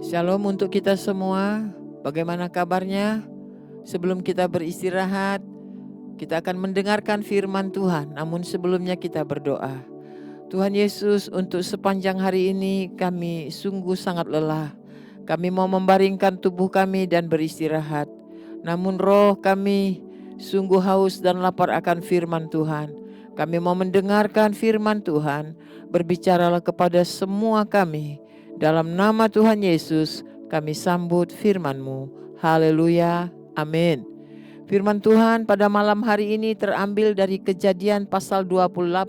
Shalom untuk kita semua. Bagaimana kabarnya? Sebelum kita beristirahat, kita akan mendengarkan firman Tuhan. Namun sebelumnya kita berdoa. Tuhan Yesus, untuk sepanjang hari ini kami sungguh sangat lelah. Kami mau membaringkan tubuh kami dan beristirahat. Namun roh kami sungguh haus dan lapar akan firman Tuhan. Kami mau mendengarkan firman Tuhan. Berbicaralah kepada semua kami. Dalam nama Tuhan Yesus kami sambut firman-Mu. Haleluya. Amin. Firman Tuhan pada malam hari ini terambil dari Kejadian pasal 28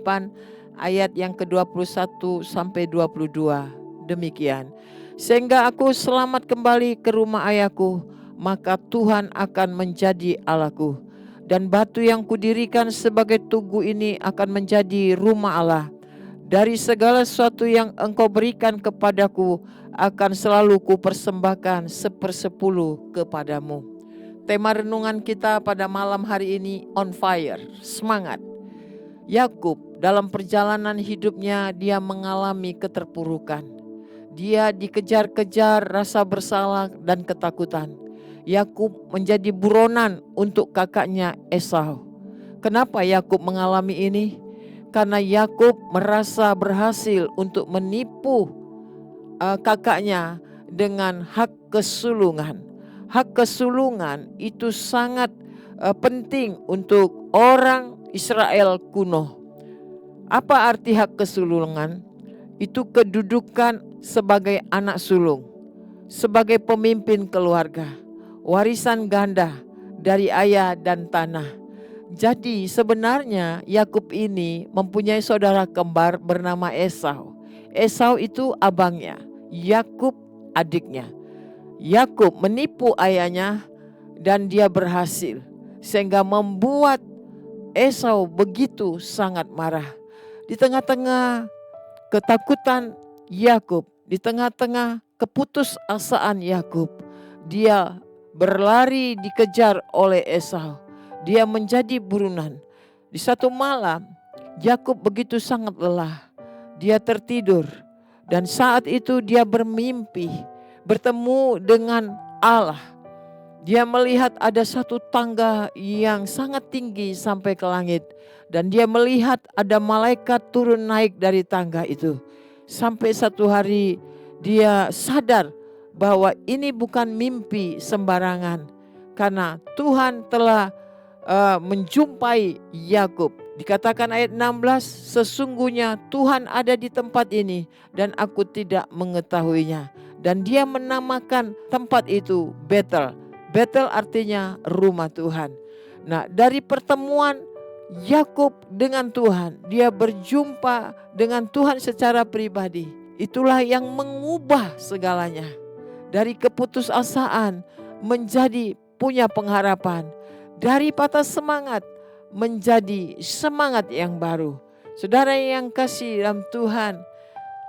ayat yang ke-21 sampai 22. Demikian. Sehingga aku selamat kembali ke rumah ayahku, maka Tuhan akan menjadi Allahku. Dan batu yang kudirikan sebagai tugu ini akan menjadi rumah Allah. Dari segala sesuatu yang engkau berikan kepadaku akan selalu kupersembahkan 1/10 kepadamu. Tema renungan kita pada malam hari ini on fire, semangat. Yakub dalam perjalanan hidupnya dia mengalami keterpurukan. Dia dikejar-kejar rasa bersalah dan ketakutan. Yakub menjadi buronan untuk kakaknya Esau. Kenapa Yakub mengalami ini? Karena Yakub merasa berhasil untuk menipu kakaknya dengan hak kesulungan. Hak kesulungan itu sangat penting untuk orang Israel kuno. Apa arti hak kesulungan? Itu kedudukan sebagai anak sulung, sebagai pemimpin keluarga, warisan ganda dari ayah dan tanah. Jadi sebenarnya Yakub ini mempunyai saudara kembar bernama Esau. Esau itu abangnya, Yakub adiknya. Yakub menipu ayahnya dan dia berhasil sehingga membuat Esau begitu sangat marah. Di tengah-tengah ketakutan Yakub, di tengah-tengah keputusasaan Yakub, dia berlari dikejar oleh Esau. Dia menjadi buronan. Di satu malam, Yakub begitu sangat lelah. Dia tertidur dan saat itu dia bermimpi bertemu dengan Allah. Dia melihat ada satu tangga yang sangat tinggi sampai ke langit. Dan dia melihat ada malaikat turun naik dari tangga itu. Sampai satu hari dia sadar bahwa ini bukan mimpi sembarangan. Karena Tuhan telah menjumpai Yakub. Dikatakan ayat 16, sesungguhnya Tuhan ada di tempat ini dan aku tidak mengetahuinya. Dan dia menamakan tempat itu Betel. Betel artinya rumah Tuhan. Nah, dari pertemuan Yakub dengan Tuhan, dia berjumpa dengan Tuhan secara pribadi. Itulah yang mengubah segalanya. Dari keputusasaan menjadi punya pengharapan. Dari patah semangat menjadi semangat yang baru. Saudara yang kasih dalam Tuhan,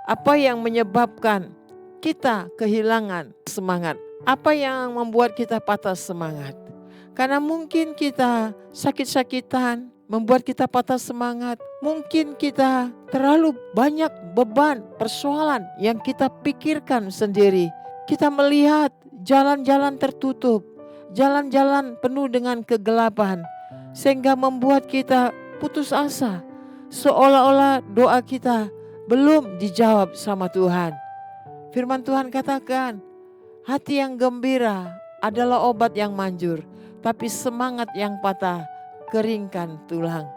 apa yang menyebabkan kita kehilangan semangat? Apa yang membuat kita patah semangat? Karena mungkin kita sakit-sakitan, membuat kita patah semangat. Mungkin kita terlalu banyak beban, persoalan yang kita pikirkan sendiri. Kita melihat jalan-jalan tertutup, jalan-jalan penuh dengan kegelapan, sehingga membuat kita putus asa. Seolah-olah doa kita belum dijawab sama Tuhan. Firman Tuhan katakan, hati yang gembira adalah obat yang manjur, tapi semangat yang patah keringkan tulang.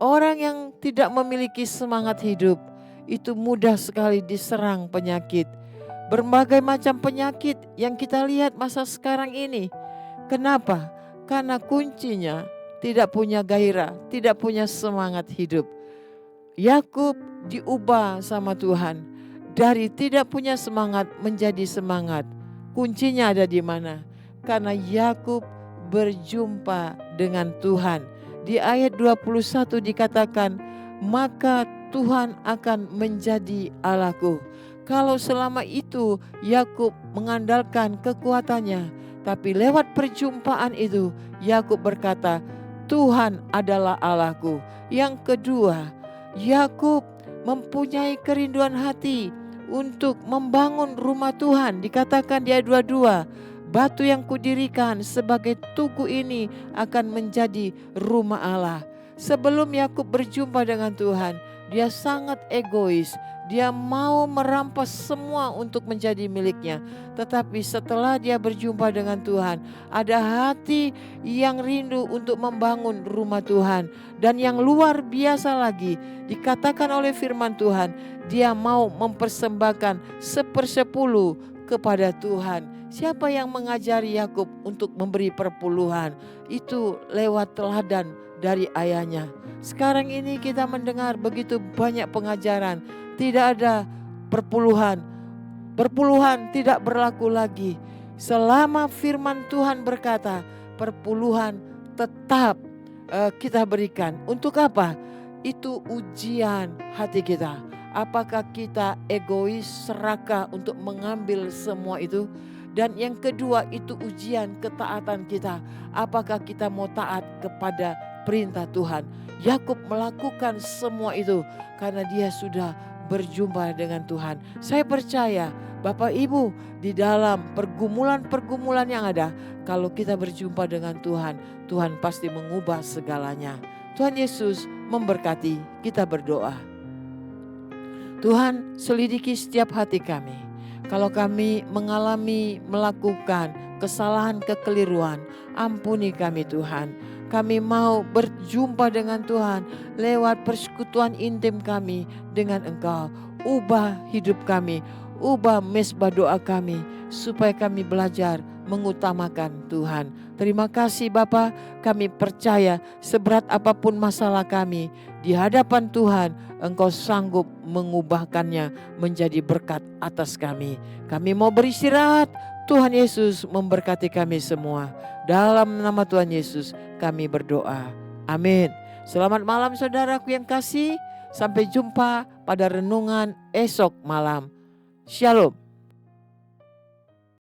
Orang yang tidak memiliki semangat hidup itu mudah sekali diserang penyakit. Berbagai macam penyakit yang kita lihat masa sekarang ini. Kenapa? Karena kuncinya tidak punya gairah, tidak punya semangat hidup. Yakub diubah sama Tuhan dari tidak punya semangat menjadi semangat. Kuncinya ada di mana? Karena Yakub berjumpa dengan Tuhan. Di ayat 21 dikatakan, maka Tuhan akan menjadi Allahku. Kalau selama itu Yakub mengandalkan kekuatannya, tapi lewat perjumpaan itu Yakub berkata, Tuhan adalah Allahku. Yang kedua, Yakub mempunyai kerinduan hati untuk membangun rumah Tuhan. Dikatakan di ayat 22, batu yang kudirikan sebagai tugu ini akan menjadi rumah Allah. Sebelum Yakub berjumpa dengan Tuhan, dia sangat egois. Dia mau merampas semua untuk menjadi miliknya. Tetapi setelah dia berjumpa dengan Tuhan, ada hati yang rindu untuk membangun rumah Tuhan. Dan yang luar biasa lagi, dikatakan oleh firman Tuhan, dia mau mempersembahkan 1/10 kepada Tuhan. Siapa yang mengajari Yakub untuk memberi perpuluhan? Itu lewat teladan dari ayahnya. Sekarang ini kita mendengar begitu banyak pengajaran. Tidak ada perpuluhan. Perpuluhan tidak berlaku lagi. Selama firman Tuhan berkata, perpuluhan tetap kita berikan. Untuk apa? Itu ujian hati kita. Apakah kita egois, serakah untuk mengambil semua itu? Dan yang kedua itu ujian ketaatan kita. Apakah kita mau taat kepada perintah Tuhan? Yakub melakukan semua itu karena dia sudah berjumpa dengan Tuhan. Saya percaya Bapak Ibu, di dalam pergumulan-pergumulan yang ada, kalau kita berjumpa dengan Tuhan, Tuhan pasti mengubah segalanya. Tuhan Yesus memberkati. Kita berdoa. Tuhan, selidiki setiap hati kami. Kalau kami melakukan kesalahan, kekeliruan, ampuni kami Tuhan. Kami mau berjumpa dengan Tuhan lewat persekutuan intim kami dengan Engkau. Ubah hidup kami, ubah mesbah doa kami, supaya kami belajar mengutamakan Tuhan. Terima kasih Bapa, kami percaya seberat apapun masalah kami, di hadapan Tuhan Engkau sanggup mengubahkannya menjadi berkat atas kami. Kami mau beristirahat, Tuhan Yesus memberkati kami semua. Dalam nama Tuhan Yesus kami berdoa. Amin. Selamat malam saudaraku yang kasih. Sampai jumpa pada renungan esok malam. Shalom.